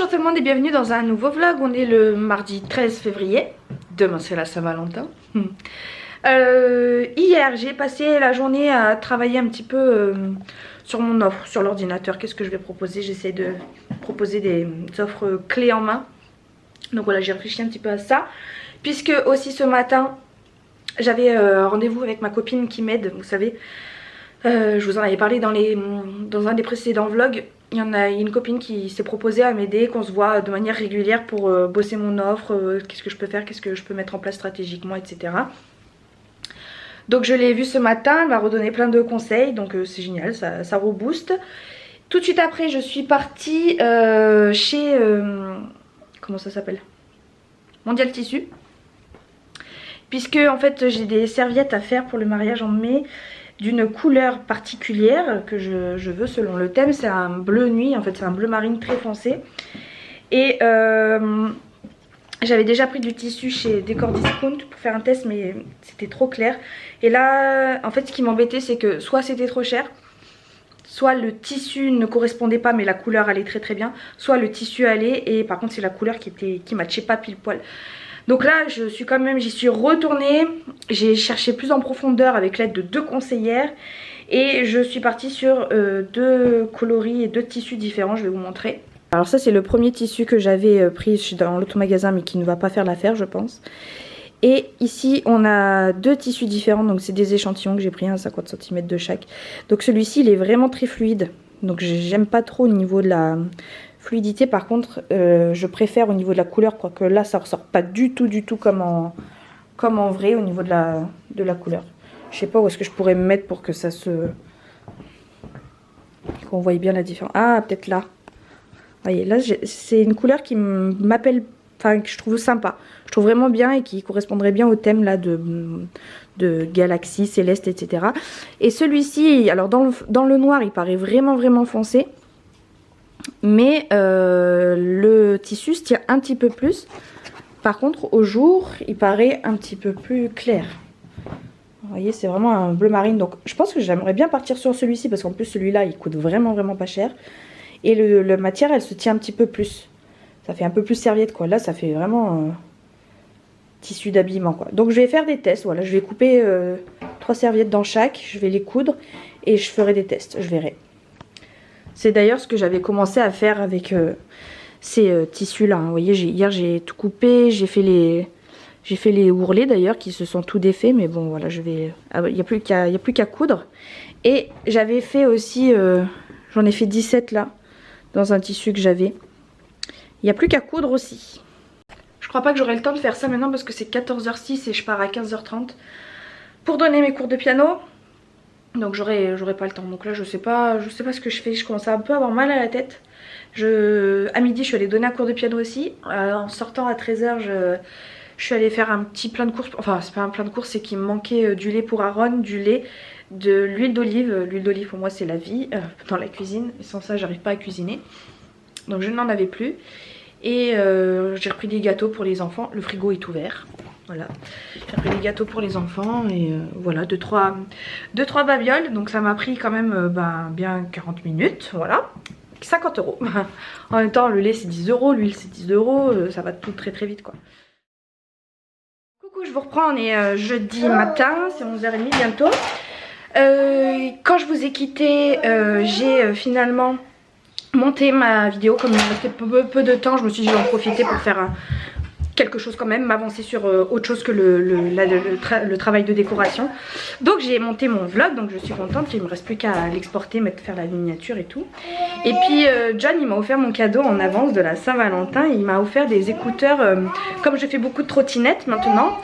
Bonjour tout le monde et bienvenue dans un nouveau vlog. On est le mardi 13 février. Demain c'est la Saint-Valentin. Hier j'ai passé la journée à travailler un petit peu sur mon offre, sur l'ordinateur. Qu'est-ce que je vais proposer? J'essaie de proposer des offres clés en main. Donc voilà, j'ai réfléchi un petit peu à ça. Puisque aussi ce matin j'avais rendez-vous avec ma copine qui m'aide, vous savez. Je vous en avais parlé dans un des précédents vlogs. Il y en a une copine qui s'est proposée à m'aider, qu'on se voit de manière régulière pour bosser mon offre, qu'est-ce que je peux faire, qu'est-ce que je peux mettre en place stratégiquement, etc. Donc je l'ai vue ce matin, elle m'a redonné plein de conseils, donc c'est génial, ça rebooste. Tout de suite après je suis partie chez, comment ça s'appelle, Mondial Tissu. Puisque en fait j'ai des serviettes à faire pour le mariage en mai, d'une couleur particulière que je veux selon le thème. C'est un bleu nuit, en fait c'est un bleu marine très foncé. Et j'avais déjà pris du tissu chez Décor Discount pour faire un test, mais c'était trop clair. Et là en fait ce qui m'embêtait c'est que soit c'était trop cher, soit le tissu ne correspondait pas mais la couleur allait très bien, soit le tissu allait et par contre c'est la couleur qui matchait pas pile poil. Donc là je suis quand même, j'y suis retournée, j'ai cherché plus en profondeur avec l'aide de deux conseillères et je suis partie sur deux coloris et deux tissus différents, je vais vous montrer. Alors ça c'est le premier tissu que j'avais pris dans l'automagasin mais qui ne va pas faire l'affaire je pense. Et ici on a deux tissus différents, donc c'est des échantillons que j'ai pris, 50 cm de chaque. Donc celui-ci il est vraiment très fluide, donc j'aime pas trop au niveau de la fluidité. Par contre je préfère au niveau de la couleur, quoique là ça ressort pas du tout comme en vrai au niveau de la couleur. Je sais pas où est-ce que je pourrais me mettre pour que ça se... qu'on voie bien la différence. Ah peut-être là. Vous voyez là c'est une couleur qui m'appelle, enfin que je trouve sympa. Je trouve vraiment bien et qui correspondrait bien au thème là de galaxie, céleste, etc. Et celui-ci, alors dans le noir il paraît vraiment foncé. Mais le tissu se tient un petit peu plus. Par contre au jour il paraît un petit peu plus clair. Vous voyez c'est vraiment un bleu marine. Donc je pense que j'aimerais bien partir sur celui-ci parce qu'en plus celui-là il coûte vraiment pas cher. Et la matière elle se tient un petit peu plus. Ça fait un peu plus serviette quoi. Là ça fait vraiment tissu d'habillement quoi. Donc je vais faire des tests. Voilà, je vais couper 3 serviettes dans chaque. Je vais les coudre et je ferai des tests. Je verrai. C'est d'ailleurs ce que j'avais commencé à faire avec ces tissus là. Vous voyez, hier j'ai tout coupé, j'ai fait les ourlets d'ailleurs qui se sont tout défaits. Mais bon voilà, je vais, il n'y a plus qu'à coudre. Et j'avais fait aussi, j'en ai fait 17 là, dans un tissu que j'avais. Il n'y a plus qu'à coudre aussi. Je crois pas que j'aurai le temps de faire ça maintenant parce que c'est 14h06 et je pars à 15h30 pour donner mes cours de piano. Donc j'aurai pas le temps. Donc là je sais pas ce que je fais. Je commence à un peu avoir mal à la tête. À midi je suis allée donner un cours de piano aussi. En sortant à 13h je suis allée faire un petit plein de courses. Enfin c'est pas un plein de courses, c'est qu'il me manquait du lait pour Aaron, du lait, de l'huile d'olive. L'huile d'olive pour moi c'est la vie dans la cuisine. Et sans ça j'arrive pas à cuisiner. Donc je n'en avais plus. Et j'ai repris des gâteaux pour les enfants. Le frigo est ouvert. Voilà, j'ai repris des gâteaux pour les enfants et voilà, 2-3 babioles. Donc ça m'a pris quand même bien 40 minutes, voilà, 50 €. En même temps le lait c'est 10 €, l'huile c'est 10 €, ça va tout très vite quoi. Coucou, je vous reprends, on est jeudi matin, c'est 11h30 bientôt. Quand je vous ai quitté, j'ai finalement monté ma vidéo. Comme il me restait peu de temps, je me suis dit je vais en profiter pour faire quelque chose quand même, m'avancer sur autre chose que le travail de décoration. Donc j'ai monté mon vlog, donc je suis contente, il me reste plus qu'à l'exporter, faire la miniature et tout. Et puis John il m'a offert mon cadeau en avance de la Saint-Valentin. Il m'a offert des écouteurs, comme je fais beaucoup de trottinettes maintenant.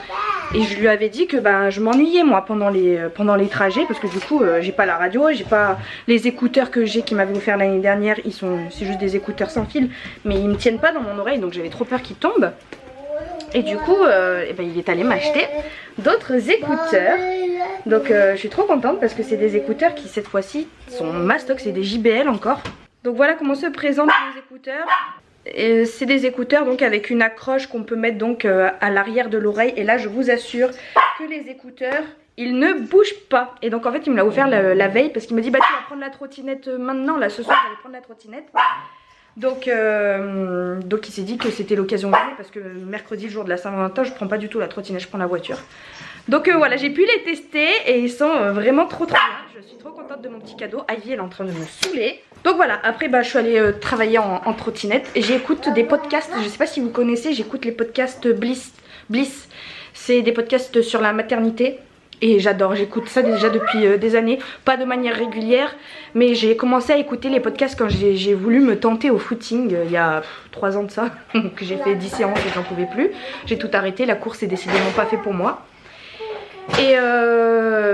Et je lui avais dit que je m'ennuyais moi pendant les trajets, parce que du coup j'ai pas la radio, j'ai pas les écouteurs que j'ai qui m'avaient offert l'année dernière, c'est juste des écouteurs sans fil, mais ils me tiennent pas dans mon oreille, donc j'avais trop peur qu'ils tombent. Et du coup il est allé m'acheter d'autres écouteurs. Donc je suis trop contente parce que c'est des écouteurs qui cette fois-ci sont mastoc, c'est des JBL encore. Donc voilà comment se présentent les écouteurs. C'est des écouteurs donc avec une accroche qu'on peut mettre donc à l'arrière de l'oreille. Et là je vous assure que les écouteurs ils ne bougent pas. Et donc en fait il me l'a offert la veille parce qu'il me dit tu vas prendre la trottinette maintenant, là ce soir j'allais prendre la trottinette. Donc donc il s'est dit que c'était l'occasion de parce que mercredi, le jour de la Saint-Valentin, je prends pas du tout la trottinette, je prends la voiture. Donc voilà, j'ai pu les tester et ils sont vraiment trop bien. Je suis trop contente de mon petit cadeau. Ivy, elle est en train de me saouler. Donc voilà, après je suis allée travailler en trottinette. J'écoute des podcasts, je sais pas si vous connaissez, j'écoute les podcasts Bliss. C'est des podcasts sur la maternité. Et j'adore, j'écoute ça déjà depuis des années, pas de manière régulière, mais j'ai commencé à écouter les podcasts quand j'ai voulu me tenter au footing il y a 3 ans de ça, que j'ai fait 10 séances et j'en pouvais plus. J'ai tout arrêté, la course est décidément pas fait pour moi. Et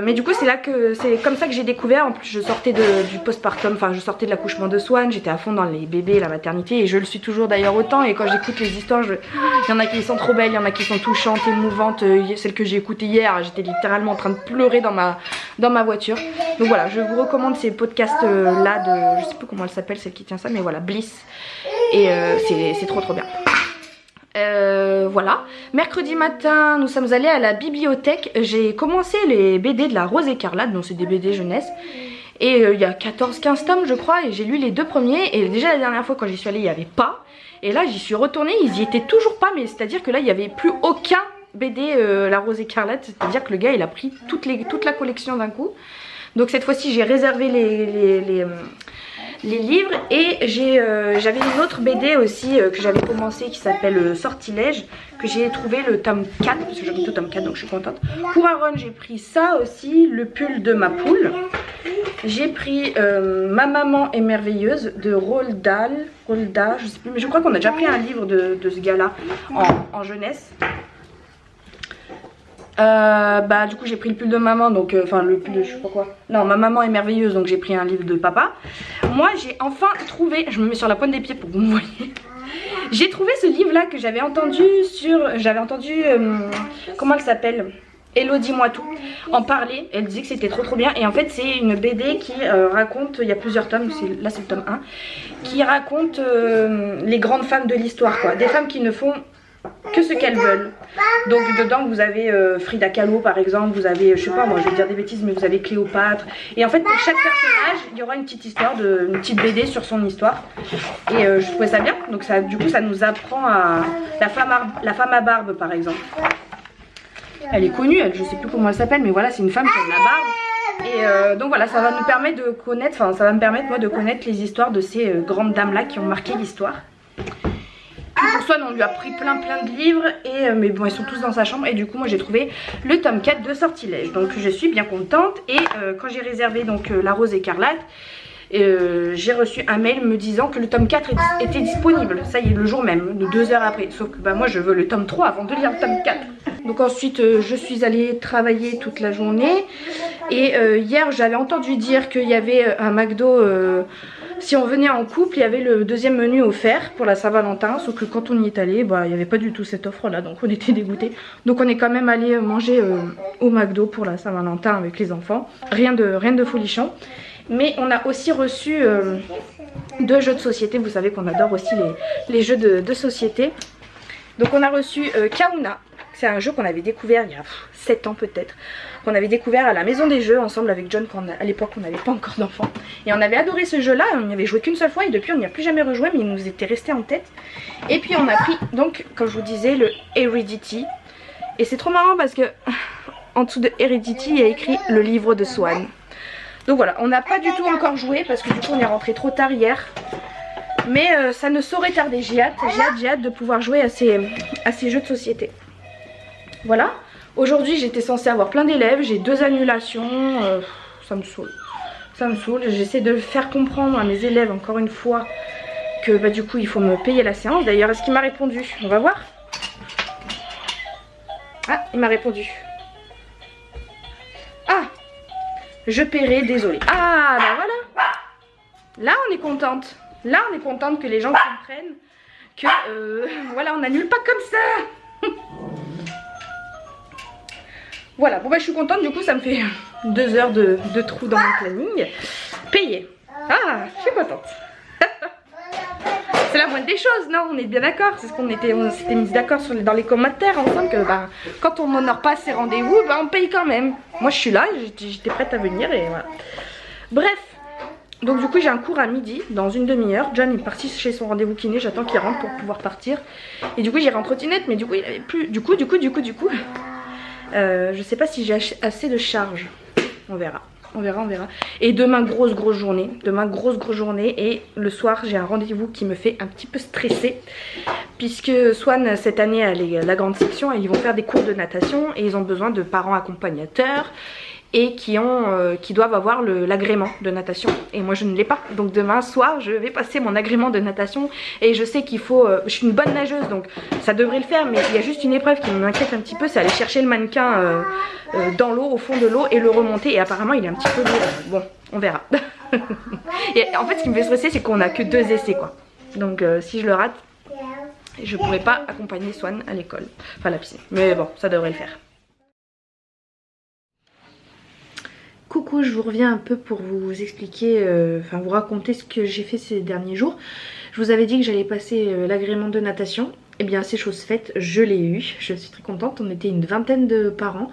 mais du coup c'est comme ça que j'ai découvert. En plus je sortais du postpartum, enfin je sortais de l'accouchement de Swan, j'étais à fond dans les bébés, la maternité, et je le suis toujours d'ailleurs autant. Et quand j'écoute les histoires, il y en a qui sont trop belles, il y en a qui sont touchantes, émouvantes. Celle que j'ai écoutée hier, j'étais littéralement en train de pleurer dans ma voiture. Donc voilà, je vous recommande ces podcasts là de, je sais plus comment elle s'appelle celle qui tient ça, mais voilà, Bliss. Et c'est trop bien. Voilà, mercredi matin nous sommes allés à la bibliothèque. J'ai commencé les BD de la Rose Écarlate, donc c'est des BD jeunesse, et il y a 14-15 tomes je crois, et j'ai lu les 2 premiers. Et déjà la dernière fois quand j'y suis allée il n'y avait pas, et là j'y suis retournée, ils y étaient toujours pas, mais c'est à dire que là il n'y avait plus aucun BD la Rose Écarlate, c'est à dire que le gars il a pris toute la collection d'un coup. Donc cette fois-ci j'ai réservé les livres, et j'avais une autre BD aussi que j'avais commencé qui s'appelle Sortilège, que j'ai trouvé le tome 4, parce que j'habite au tome 4 donc je suis contente. Pour Aaron j'ai pris ça aussi, le pull de ma poule. J'ai pris Ma maman est merveilleuse de Roald Dahl, je sais plus, mais je crois qu'on a déjà pris un livre de ce gars là en jeunesse. Du coup j'ai pris le pull de maman, donc enfin le pull de je sais pas quoi, non, Ma maman est merveilleuse, donc j'ai pris un livre de papa. Moi j'ai enfin trouvé, je me mets sur la pointe des pieds pour que vous me voyez, j'ai trouvé ce livre là que j'avais entendu comment elle s'appelle, Elodie Moi Tout en parler, elle disait que c'était trop bien. Et en fait c'est une BD qui raconte, il y a plusieurs tomes, là c'est le tome 1, qui raconte les grandes femmes de l'histoire quoi, des femmes qui ne font que ce qu'elles veulent. Donc dedans vous avez Frida Kahlo par exemple, vous avez, je sais pas moi, je vais dire des bêtises, mais vous avez Cléopâtre. Et en fait pour chaque personnage il y aura une petite histoire, une petite BD sur son histoire. Et je trouvais ça bien, donc ça, du coup ça nous apprend à la femme à barbe par exemple. Elle est connue, je sais plus comment elle s'appelle, mais voilà, c'est une femme qui a de la barbe. Et donc voilà, ça va nous permettre de connaître, enfin ça va me permettre moi de connaître les histoires de ces grandes dames là qui ont marqué l'histoire. Pour Swan on lui a pris plein de livres, mais bon ils sont tous dans sa chambre, et du coup moi j'ai trouvé le tome 4 de Sortilège, donc je suis bien contente. Et quand j'ai réservé donc la Rose Écarlate, j'ai reçu un mail me disant que le tome 4 était disponible, ça y est, le jour même, 2 heures après. Sauf que moi je veux le tome 3 avant de lire le tome 4. Donc ensuite je suis allée travailler toute la journée, et hier j'avais entendu dire qu'il y avait un McDo, si on venait en couple il y avait le 2e menu offert pour la Saint-Valentin. Sauf que quand on y est allé, il n'y avait pas du tout cette offre là, donc on était dégoûtés. Donc on est quand même allé manger au McDo pour la Saint-Valentin avec les enfants, rien de folichon. Mais on a aussi reçu 2 jeux de société, vous savez qu'on adore aussi les jeux de société. Donc on a reçu Kauna, c'est un jeu qu'on avait découvert il y a 7 ans peut-être, qu'on avait découvert à la maison des jeux ensemble avec John, quand à l'époque on n'avait pas encore d'enfants. Et on avait adoré ce jeu là, on n'y avait joué qu'une seule fois, et depuis on n'y a plus jamais rejoué, mais il nous était resté en tête. Et puis on a pris donc, comme je vous disais, le Heredity. Et c'est trop marrant parce que en dessous de Heredity il y a écrit le livre de Swan. Donc voilà, on n'a pas du tout encore joué parce que du coup on est rentré trop tard hier. Mais ça ne saurait tarder, j'ai hâte de pouvoir jouer à ces jeux de société. Voilà, aujourd'hui j'étais censée avoir plein d'élèves, j'ai 2 annulations, ça me saoule. J'essaie de faire comprendre à mes élèves encore une fois que du coup il faut me payer la séance. D'ailleurs, est-ce qu'il m'a répondu? On va voir. Ah, il m'a répondu. Ah, je paierai, désolé. Ah, bah voilà. Là on est contente. Là on est contente que les gens comprennent que voilà, on n'annule pas comme ça. Voilà, bon je suis contente, du coup ça me fait 2 heures de trou dans mon planning. Payé. Ah, je suis contente. C'est la moindre des choses, non? On est bien d'accord. C'est ce qu'on s'était mis d'accord dans les commentaires ensemble, que quand on n'honore pas ses rendez-vous, on paye quand même. Moi je suis là, j'étais prête à venir, et voilà. Bref, Donc du coup j'ai un cours à midi, dans une demi-heure. John est parti chez son rendez-vous kiné, j'attends qu'il rentre pour pouvoir partir. Et du coup j'irai en trottinette, mais du coup il avait plus. Du coup, je sais pas si j'ai assez de charge. On verra. On verra. Et demain grosse journée. Demain grosse journée. Et le soir j'ai un rendez-vous qui me fait un petit peu stresser. Puisque Swan cette année elle est la grande section et ils vont faire des cours de natation. Et ils ont besoin de parents accompagnateurs. Et qui doivent avoir l'agrément de natation. Et moi je ne l'ai pas. Donc demain soir je vais passer mon agrément de natation. Et je sais qu'il faut... je suis une bonne nageuse donc ça devrait le faire. Mais il y a juste une épreuve qui m'inquiète un petit peu. C'est aller chercher le mannequin dans l'eau, au fond de l'eau et le remonter. Et apparemment il est un petit peu lourd. Bon, on verra. Et en fait ce qui me fait stresser c'est qu'on a que 2 essais quoi. Donc si je le rate, je pourrais pas accompagner Swan à l'école. Enfin à la piscine. Mais bon, ça devrait le faire. Coucou, je vous reviens un peu pour vous expliquer, enfin vous raconter ce que j'ai fait ces derniers jours. Je vous avais dit que j'allais passer l'agrément de natation. Et bien c'est chose faite, je l'ai eu. Je suis très contente, on était une vingtaine de parents.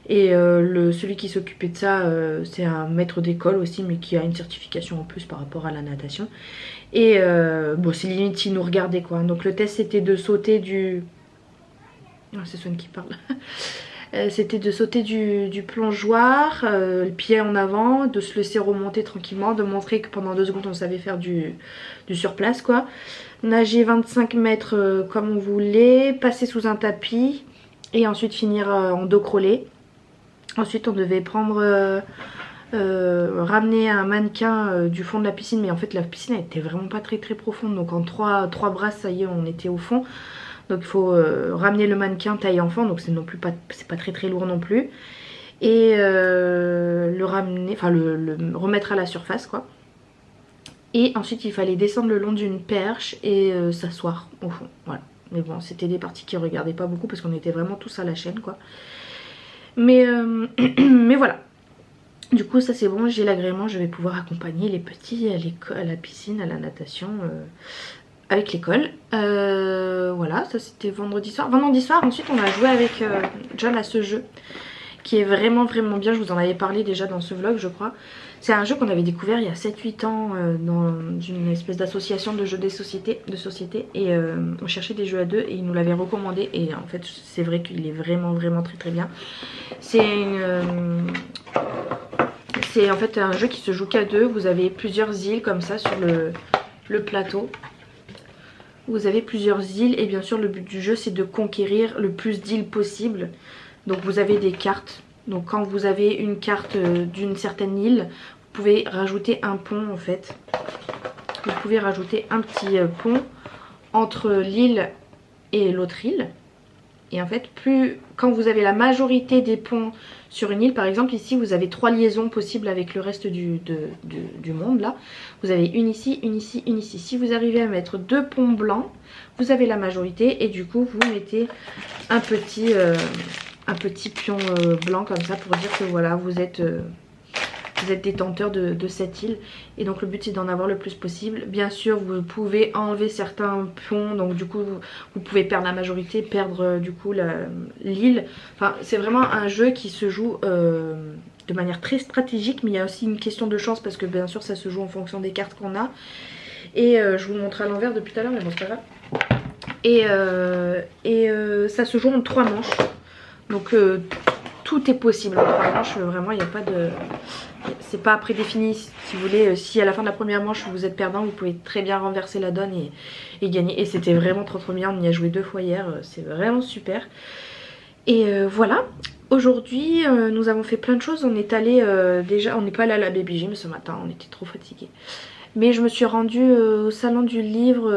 Et celui qui s'occupait de ça, c'est un maître d'école aussi, mais qui a une certification en plus par rapport à la natation. Et bon c'est limite il nous regardait quoi. Donc le test c'était de sauter du... Oh, c'est Swan qui parle. C'était de sauter du plongeoir, le pied en avant, de se laisser remonter tranquillement, de montrer que pendant 2 secondes on savait faire du surplace quoi. Nager 25 mètres comme on voulait, passer sous un tapis et ensuite finir en dos crawlé. Ensuite on devait prendre, ramener un mannequin du fond de la piscine, mais en fait la piscine elle était vraiment pas très profonde, donc en 3 brasses ça y est on était au fond. Donc il faut ramener le mannequin taille enfant, donc c'est non plus pas, c'est pas très lourd non plus. Et le ramener, enfin le remettre à la surface quoi. Et ensuite il fallait descendre le long d'une perche et s'asseoir au fond. Voilà. Mais bon c'était des parties qui regardaient pas beaucoup parce qu'on était vraiment tous à la chaîne quoi. Mais voilà. Du coup ça c'est bon, j'ai l'agrément, je vais pouvoir accompagner les petits à la piscine, à la natation. Avec l'école. Voilà, ça c'était vendredi soir. Vendredi soir, ensuite on a joué avec John à ce jeu qui est vraiment bien. Je vous en avais parlé déjà dans ce vlog je crois. C'est un jeu qu'on avait découvert il y a 7-8 ans dans une espèce d'association de jeux de société. Et on cherchait des jeux à 2 et il nous l'avait recommandé. Et en fait c'est vrai qu'il est vraiment très bien. C'est en fait un jeu qui se joue qu'à 2. Vous avez plusieurs îles comme ça sur le plateau. Vous avez plusieurs îles et bien sûr le but du jeu c'est de conquérir le plus d'îles possible. Donc vous avez des cartes. Donc quand vous avez une carte d'une certaine île, vous pouvez rajouter un pont en fait. Vous pouvez rajouter un petit pont entre l'île et l'autre île. Et en fait quand vous avez la majorité des ponts sur une île, par exemple ici vous avez 3 liaisons possibles avec le reste du monde là. Vous avez une ici, une ici, une ici. Si vous arrivez à mettre 2 ponts blancs, vous avez la majorité et du coup vous mettez un petit pion blanc comme ça pour dire que voilà vous êtes détenteur de cette île. Et donc le but c'est d'en avoir le plus possible. Bien sûr vous pouvez enlever certains ponts, donc du coup vous pouvez perdre la majorité, perdre du coup l'île. Enfin c'est vraiment un jeu qui se joue de manière très stratégique, mais il y a aussi une question de chance parce que bien sûr ça se joue en fonction des cartes qu'on a. Et je vous montre à l'envers depuis tout à l'heure, mais bon c'est pas grave. Et ça se joue en 3 manches. Donc tout est possible en 3 manches, vraiment il n'y a pas de... C'est pas prédéfini, si vous voulez, si à la fin de la première manche vous êtes perdant, vous pouvez très bien renverser la donne et gagner. Et c'était vraiment trop bien, on y a joué 2 fois hier, c'est vraiment super. Et voilà, aujourd'hui nous avons fait plein de choses, on est allé déjà, on n'est pas allé à la baby gym ce matin, on était trop fatigués. Mais je me suis rendue au salon du livre,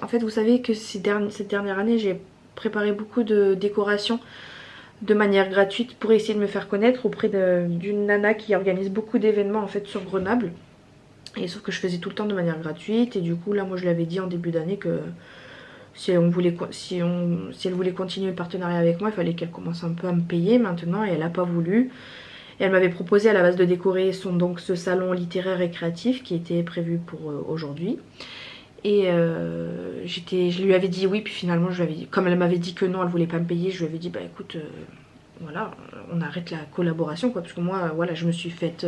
en fait vous savez que cette dernière année j'ai préparé beaucoup de décorations de manière gratuite pour essayer de me faire connaître auprès d'une nana qui organise beaucoup d'événements en fait sur Grenoble. Et sauf que je faisais tout le temps de manière gratuite et du coup là moi je l'avais dit en début d'année que si elle voulait continuer le partenariat avec moi il fallait qu'elle commence un peu à me payer maintenant et elle n'a pas voulu. Et elle m'avait proposé à la base de décorer ce salon littéraire et créatif qui était prévu pour aujourd'hui. Et je lui avais dit oui, puis finalement je lui avais dit, comme elle m'avait dit que non, elle voulait pas me payer, je lui avais dit bah écoute, voilà, on arrête la collaboration quoi, parce que moi voilà je me suis faite,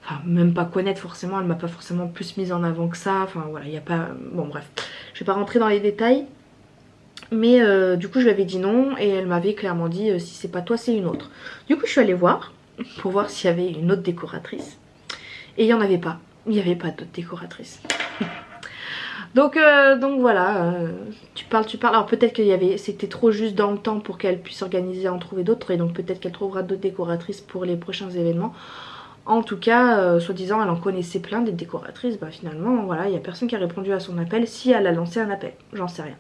enfin même pas connaître forcément, elle m'a pas forcément plus mise en avant que ça, enfin voilà, il n'y a pas, bon bref, je vais pas rentrer dans les détails. Mais du coup je lui avais dit non et elle m'avait clairement dit si c'est pas toi c'est une autre. Du coup je suis allée voir pour voir s'il y avait une autre décoratrice. Et il n'y en avait pas. Il n'y avait pas d'autre décoratrice. donc voilà, tu parles. Alors peut-être c'était trop juste dans le temps pour qu'elle puisse organiser à en trouver d'autres. Et donc peut-être qu'elle trouvera d'autres décoratrices pour les prochains événements. En tout cas, soi-disant elle en connaissait plein des décoratrices. Bah finalement voilà, il n'y a personne qui a répondu à son appel. Si elle a lancé un appel, j'en sais rien.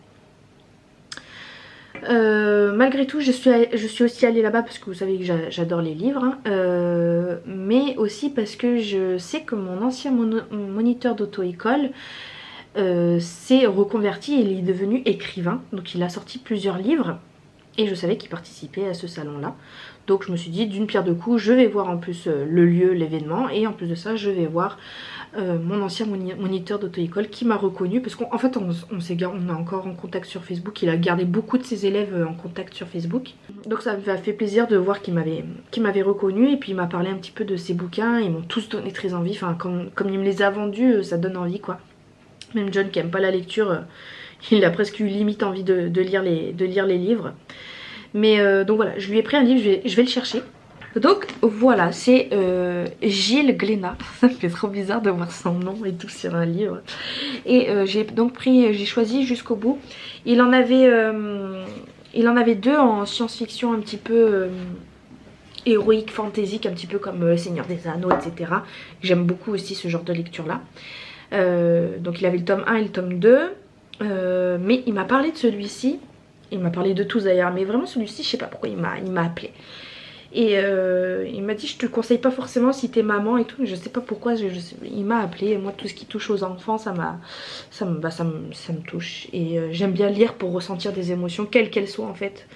Malgré tout je suis aussi allée là-bas parce que vous savez que j'adore les livres hein, mais aussi parce que je sais que mon ancien moniteur d'auto-école s'est reconverti et il est devenu écrivain, donc il a sorti plusieurs livres et je savais qu'il participait à ce salon là, donc je me suis dit d'une pierre deux coups, je vais voir en plus le lieu, l'événement, et en plus de ça je vais voir mon ancien moniteur d'auto-école qui m'a reconnu parce qu'en fait on est encore en contact sur Facebook. Il a gardé beaucoup de ses élèves en contact sur Facebook, donc ça m'a fait plaisir de voir qu'il m'avait reconnu. Et puis il m'a parlé un petit peu de ses bouquins, ils m'ont tous donné très envie, enfin comme il me les a vendus, ça donne envie quoi. Même John qui aime pas la lecture, il a presque eu limite envie de lire les livres. Mais donc voilà, je lui ai pris un livre, je vais le chercher. Donc voilà, c'est Gilles Glénat. Ça me fait trop bizarre de voir son nom et tout sur un livre. Et j'ai choisi Jusqu'au bout. Il en avait deux en science-fiction un petit peu héroïque, fantaisique, un petit peu comme Le Seigneur des Anneaux, etc. J'aime beaucoup aussi ce genre de lecture là. Donc il avait le tome 1 et le tome 2. Mais il m'a parlé de celui-ci. Il m'a parlé de tous d'ailleurs, mais vraiment celui-ci, je sais pas pourquoi il m'a appelé. Et il m'a dit je te le conseille pas forcément si t'es maman et tout, je sais pas pourquoi, il m'a appelé. Et moi tout ce qui touche aux enfants ça me touche. Et j'aime bien lire pour ressentir des émotions quelles qu'elles soient en fait.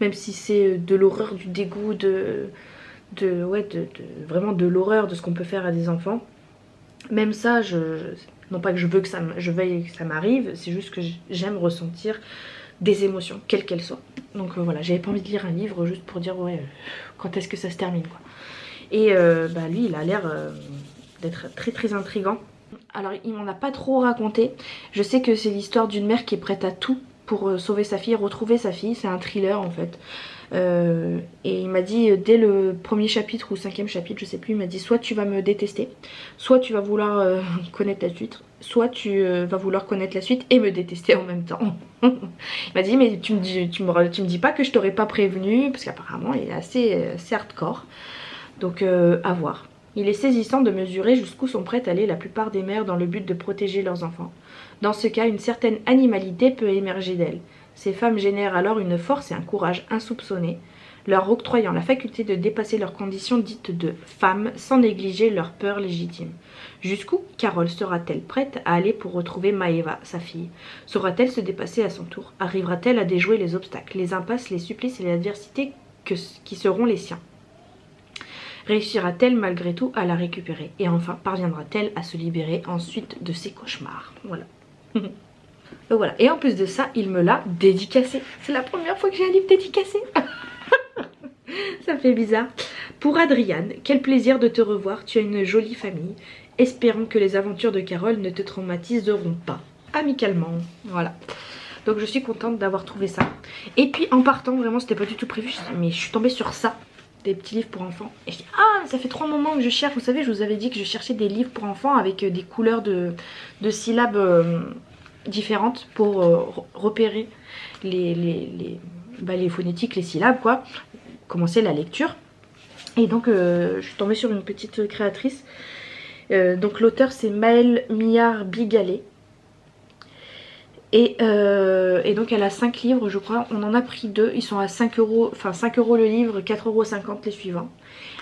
Même si c'est de l'horreur, du dégoût, vraiment de l'horreur de ce qu'on peut faire à des enfants. Même ça, non pas que je veux que ça m'arrive, c'est juste que j'aime ressentir des émotions, quelles qu'elles soient. Donc voilà, j'avais pas envie de lire un livre juste pour dire ouais, quand est-ce que ça se termine quoi. Et lui il a l'air d'être très très intriguant. Alors il m'en a pas trop raconté. Je sais que c'est l'histoire d'une mère qui est prête à tout pour sauver sa fille, retrouver sa fille. C'est un thriller en fait. Et il m'a dit dès le premier chapitre ou 5e chapitre, je sais plus, il m'a dit soit tu vas me détester, soit tu vas vouloir connaître la suite, soit tu vas vouloir connaître la suite et me détester en même temps. Il m'a dit mais tu me dis pas que je t'aurais pas prévenu, parce qu'apparemment il est assez hardcore. Donc à voir. Il est saisissant de mesurer jusqu'où sont prêtes à aller la plupart des mères dans le but de protéger leurs enfants. Dans ce cas, une certaine animalité peut émerger d'elles. Ces femmes génèrent alors une force et un courage insoupçonnés, leur octroyant la faculté de dépasser leurs conditions dites de femmes sans négliger leurs peurs légitimes. Jusqu'où Carole sera-t-elle prête à aller pour retrouver Maeva, sa fille? Saura-t-elle se dépasser à son tour? Arrivera-t-elle à déjouer les obstacles, les impasses, les supplices et les adversités qui seront les siens? Réussira-t-elle malgré tout à la récupérer? Et enfin, parviendra-t-elle à se libérer ensuite de ses cauchemars? Voilà. Donc voilà. Et en plus de ça, il me l'a dédicacé. C'est la première fois que j'ai un livre dédicacé. Ça fait bizarre. Pour Adriane, quel plaisir de te revoir. Tu as une jolie famille. Espérons que les aventures de Carole ne te traumatiseront pas. Amicalement. Voilà. Donc je suis contente d'avoir trouvé ça. Et puis en partant, vraiment c'était pas du tout prévu. Mais je suis tombée sur ça. Des petits livres pour enfants. Et je dis ah ça fait 3 moments que je cherche. Vous savez je vous avais dit que je cherchais des livres pour enfants avec des couleurs de syllabes différentes pour repérer les phonétiques, les syllabes quoi. Commencer la lecture. Et donc je suis tombée sur une petite créatrice. Donc l'auteur c'est Maëlle Millard-Bigalet. Et donc elle a 5 livres je crois, on en a pris 2, ils sont à 5 €, enfin 5 € le livre, 4,50 € les suivants.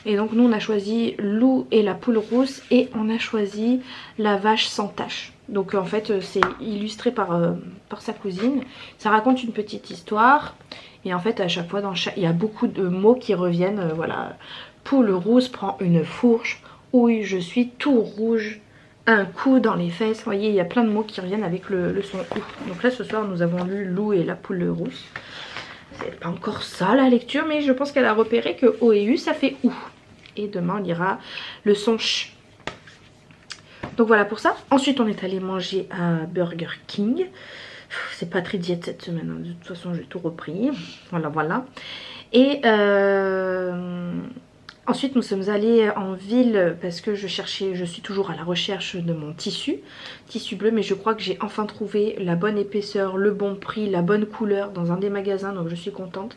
Et donc nous on a choisi Lou et la poule rousse et on a choisi La vache sans tache. Donc en fait c'est illustré par sa cousine, ça raconte une petite histoire. Et en fait à chaque fois il y a beaucoup de mots qui reviennent, voilà. Poule rousse prend une fourche, oui je suis tout rouge. Un coup dans les fesses, vous voyez il y a plein de mots qui reviennent avec le son OU. Donc là ce soir nous avons lu Lou et la poule rousse. C'est pas encore ça la lecture mais je pense qu'elle a repéré que O et U ça fait OU. Et demain on lira le son CH. Donc voilà pour ça. Ensuite on est allé manger à Burger King. C'est pas très diète cette semaine, hein. De toute façon j'ai tout repris. Voilà voilà. Et ensuite nous sommes allés en ville parce que je suis toujours à la recherche de mon tissu bleu, mais je crois que j'ai enfin trouvé la bonne épaisseur, le bon prix, la bonne couleur dans un des magasins, donc je suis contente.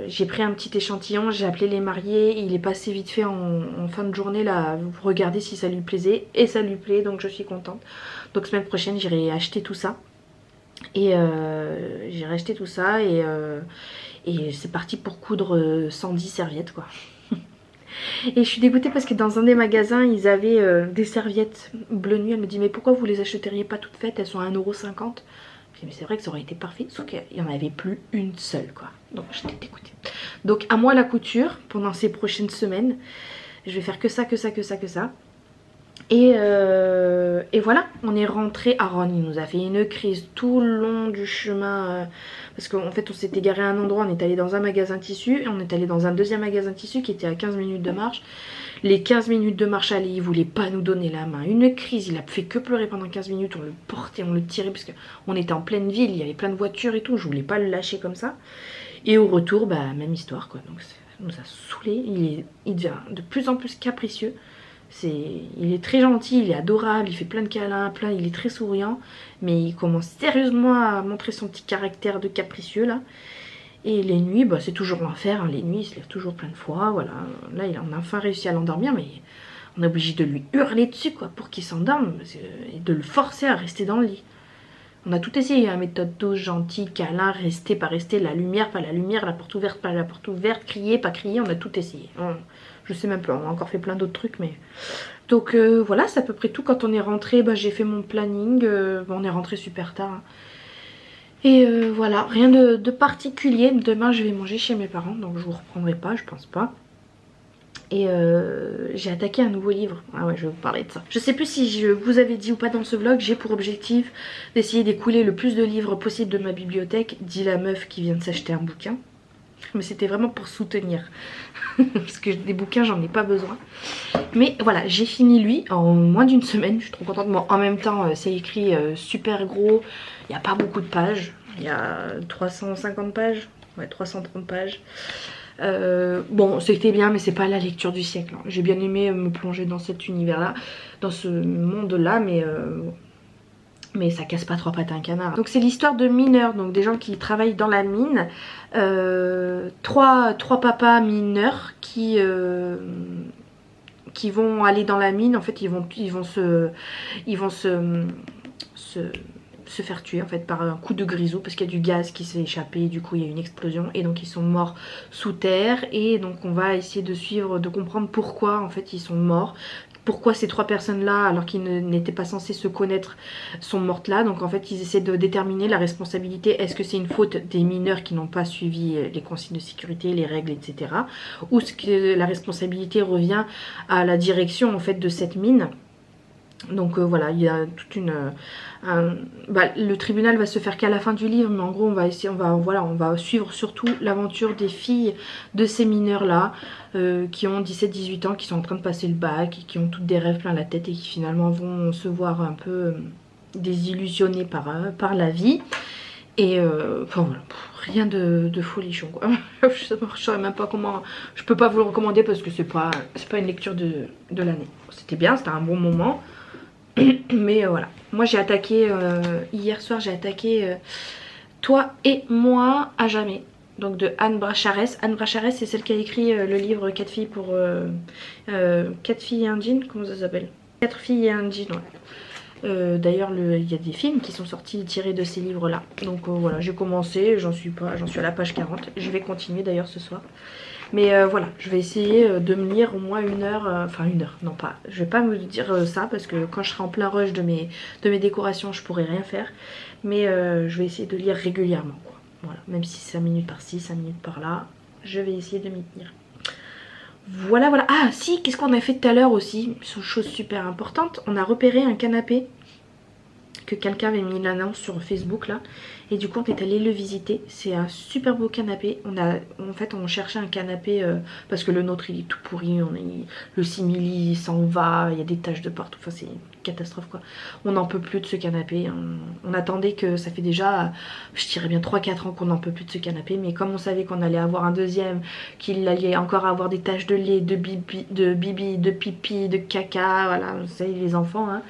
J'ai pris un petit échantillon, j'ai appelé les mariés, il est passé vite fait en fin de journée là, regarder si ça lui plaisait, et ça lui plaît, donc je suis contente. Donc semaine prochaine j'irai acheter tout ça. Et j'ai acheté tout ça et c'est parti pour coudre 110 serviettes quoi. Et je suis dégoûtée parce que dans un des magasins ils avaient des serviettes bleu nuit. Elle me dit mais pourquoi vous les achèteriez pas toutes faites, elles sont à 1,50 €. Je dis mais c'est vrai que ça aurait été parfait, sauf qu'il n'y en avait plus une seule quoi. Donc j'étais dégoûtée. Donc à moi la couture pendant ces prochaines semaines. Je vais faire que ça, que ça, que ça, que ça. Et voilà, on est rentré. Aaron il nous a fait une crise tout le long du chemin parce qu'en fait on s'était garé à un endroit, on est allé dans un magasin tissu et on est allé dans un deuxième magasin tissu qui était à 15 minutes de marche. Les 15 minutes de marche aller, il voulait pas nous donner la main, une crise, il a fait que pleurer pendant 15 minutes, on le portait, on le tirait parce qu'on était en pleine ville, il y avait plein de voitures et tout, je voulais pas le lâcher comme ça. Et au retour, bah même histoire quoi, donc ça nous a saoulé, il devient de plus en plus capricieux. Il est très gentil, il est adorable, il fait plein de câlins, il est très souriant, mais il commence sérieusement à montrer son petit caractère de capricieux là. Et les nuits, bah, c'est toujours l'enfer, hein. Les nuits il se lève toujours plein de fois, voilà. Là on a enfin réussi à l'endormir, mais on est obligé de lui hurler dessus quoi pour qu'il s'endorme et de le forcer à rester dans le lit. On a tout essayé, hein, méthode douce, gentille, câlin, rester, pas rester, la lumière, pas la lumière, la porte ouverte, pas la porte ouverte, crier, pas crier, on a tout essayé. Je sais même pas, on a encore fait plein d'autres trucs, mais... Donc voilà, c'est à peu près tout. Quand on est rentré, bah, j'ai fait mon planning, on est rentré super tard. Hein. Et voilà, rien de particulier. Demain, je vais manger chez mes parents, donc je vous reprendrai pas, je pense pas. Et j'ai attaqué un nouveau livre. Ah ouais, je vais vous parler de ça. Je sais plus si je vous avais dit ou pas dans ce vlog, j'ai pour objectif d'essayer d'écouler le plus de livres possible de ma bibliothèque, dit la meuf qui vient de s'acheter un bouquin. Mais c'était vraiment pour soutenir. Parce que des bouquins, j'en ai pas besoin. Mais voilà, j'ai fini lui en moins d'une semaine. Je suis trop contente. Bon, en même temps, c'est écrit super gros. Il n'y a pas beaucoup de pages. Il y a 350 pages. Ouais, 330 pages. Bon, c'était bien, mais c'est pas la lecture du siècle. Hein. J'ai bien aimé me plonger dans cet univers-là, dans ce monde-là, mais ça casse pas trois pattes à un canard. Donc c'est l'histoire de mineurs, donc des gens qui travaillent dans la mine. Trois papas mineurs qui vont aller dans la mine. En fait, ils vont se faire tuer en fait par un coup de grisou parce qu'il y a du gaz qui s'est échappé, du coup il y a une explosion et donc ils sont morts sous terre. Et donc on va essayer de comprendre pourquoi en fait ils sont morts. Pourquoi ces trois personnes là alors qu'ils n'étaient pas censés se connaître sont mortes là. Donc en fait ils essaient de déterminer la responsabilité. Est-ce que c'est une faute des mineurs qui n'ont pas suivi les consignes de sécurité, les règles, etc. Ou est-ce que la responsabilité revient à la direction en fait de cette mine. Donc voilà, il y a toute une... le tribunal va se faire qu'à la fin du livre, mais en gros on va suivre surtout l'aventure des filles de ces mineurs là qui ont 17-18 ans, qui sont en train de passer le bac et qui ont toutes des rêves plein la tête et qui finalement vont se voir un peu désillusionnés par la vie. Et enfin voilà, rien de folichon quoi. Je saurais même pas comment, je peux pas vous le recommander parce que c'est pas une lecture de l'année. C'était bien, c'était un bon moment. Mais voilà, moi j'ai attaqué hier soir, j'ai attaqué Toi et moi à jamais, donc de Anne Bracharès. Anne Bracharès c'est celle qui a écrit le livre 4 filles pour 4 filles et un jean, comment ça s'appelle, 4 filles et un jean, ouais. D'ailleurs il y a des films qui sont sortis tirés de ces livres là. Donc voilà, j'ai commencé, j'en suis à la page 40. Je vais continuer d'ailleurs ce soir. Mais voilà, je vais essayer de me lire au moins une heure, enfin une heure, non pas, je vais pas me dire ça parce que quand je serai en plein rush de mes décorations je pourrai rien faire. Mais je vais essayer de lire régulièrement quoi. Voilà, même si 5 minutes par-ci, 5 minutes par-là, je vais essayer de m'y tenir. Voilà, voilà. Ah si, qu'est-ce qu'on a fait tout à l'heure aussi, chose super importante, on a repéré un canapé que quelqu'un avait mis l'annonce sur Facebook là. Et du coup on est allé le visiter. C'est un super beau canapé. En fait on cherchait un canapé parce que le nôtre il est tout pourri. Le simili s'en va, il y a des taches de partout. Enfin c'est une catastrophe quoi. On n'en peut plus de ce canapé. On attendait que ça fait déjà, je dirais bien 3-4 ans qu'on n'en peut plus de ce canapé. Mais comme on savait qu'on allait avoir un deuxième, qu'il allait encore avoir des taches de lait, de bibi, de pipi, de caca, voilà, vous savez les enfants, hein,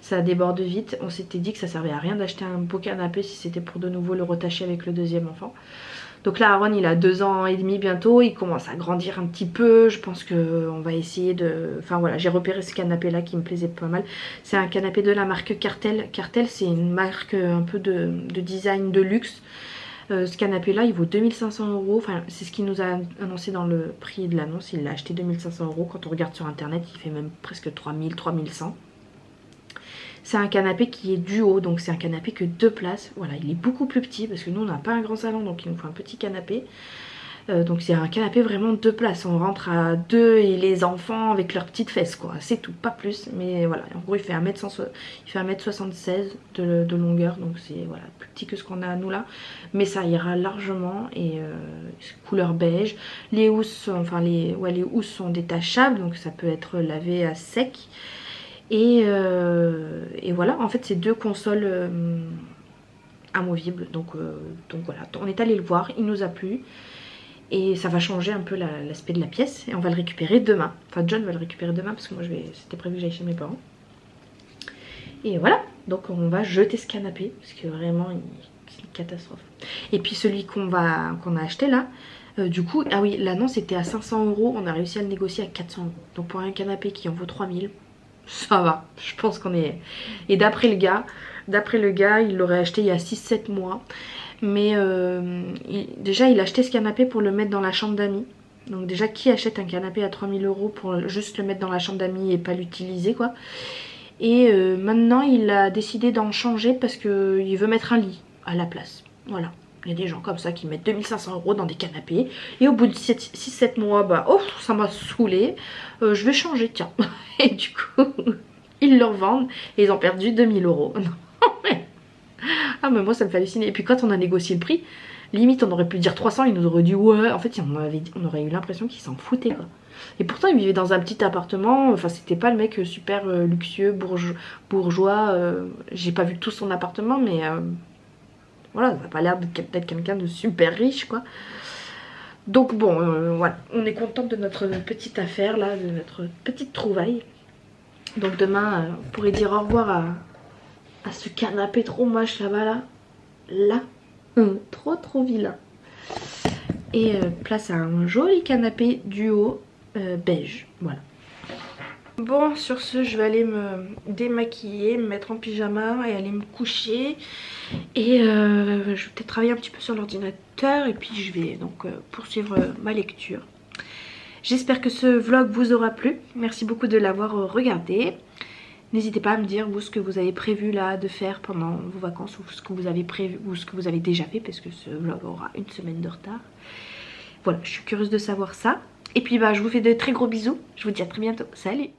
ça déborde vite. On s'était dit que ça servait à rien d'acheter un beau canapé si c'était pour de nouveau le retacher avec le deuxième enfant. Donc là Aaron il a 2 ans et demi bientôt, il commence à grandir un petit peu, je pense qu'on va essayer de... Enfin voilà, j'ai repéré ce canapé là qui me plaisait pas mal. C'est un canapé de la marque Cartel. Cartel c'est une marque un peu de design de luxe. Ce canapé là il vaut 2500 €, enfin c'est ce qu'il nous a annoncé dans le prix de l'annonce, il l'a acheté 2500 €, quand on regarde sur internet il fait même presque 3000, 3100. C'est un canapé qui est duo, donc c'est un canapé que 2 places, voilà il est beaucoup plus petit parce que nous on n'a pas un grand salon donc il nous faut un petit canapé. Donc c'est un canapé vraiment 2 places, on rentre à 2 et les enfants avec leurs petites fesses quoi, c'est tout, pas plus. Mais voilà, en gros il fait 1m76 de longueur, donc c'est voilà, plus petit que ce qu'on a nous là. Mais ça ira largement et couleur beige. Les housses sont, les housses sont détachables, donc ça peut être lavé à sec. Et voilà, en fait c'est 2 consoles amovibles, donc voilà, on est allé le voir, il nous a plu. Et ça va changer un peu l'aspect de la pièce. Et on va le récupérer demain. Enfin John va le récupérer demain parce que moi c'était prévu que j'aille chez mes parents. Et voilà. Donc on va jeter ce canapé. Parce que vraiment c'est une catastrophe. Et puis celui qu'on a acheté là. Du coup, ah oui, l'annonce était à 500 €. On a réussi à le négocier à 400 €. Donc pour un canapé qui en vaut 3000, ça va. Je pense qu'on est... Et d'après le gars, il l'aurait acheté il y a 6-7 mois. Mais déjà il a acheté ce canapé pour le mettre dans la chambre d'amis. Donc déjà qui achète un canapé à 3000 € pour juste le mettre dans la chambre d'amis et pas l'utiliser quoi. Et maintenant il a décidé d'en changer parce qu'il veut mettre un lit à la place. Voilà, il y a des gens comme ça qui mettent 2500 € dans des canapés. Et au bout de 6-7 mois, bah oh ça m'a saoulé, je vais changer tiens. Et du coup ils le revendent et ils ont perdu 2000 €. Ah mais moi ça me fait halluciner. Et puis quand on a négocié le prix, limite on aurait pu dire 300, ils nous auraient dit ouais. En fait on aurait eu l'impression qu'ils s'en foutaient quoi. Et pourtant ils vivaient dans un petit appartement. Enfin c'était pas le mec super luxueux, bourgeois. J'ai pas vu tout son appartement mais voilà, ça n'a pas l'air d'être quelqu'un de super riche quoi. Donc bon voilà, on est contente de notre petite affaire là, de notre petite trouvaille. Donc demain on pourrait dire au revoir à ce canapé trop moche là-bas là. Trop vilain. Et place à un joli canapé duo beige, voilà. Bon sur ce je vais aller me démaquiller, me mettre en pyjama et aller me coucher. Et je vais peut-être travailler un petit peu sur l'ordinateur et puis je vais donc poursuivre ma lecture. J'espère que ce vlog vous aura plu, merci beaucoup de l'avoir regardé. N'hésitez pas à me dire vous ce que vous avez prévu là de faire pendant vos vacances ou ce que vous avez prévu ou ce que vous avez déjà fait parce que ce vlog aura une semaine de retard. Voilà, je suis curieuse de savoir ça. Et puis bah je vous fais de très gros bisous. Je vous dis à très bientôt. Salut!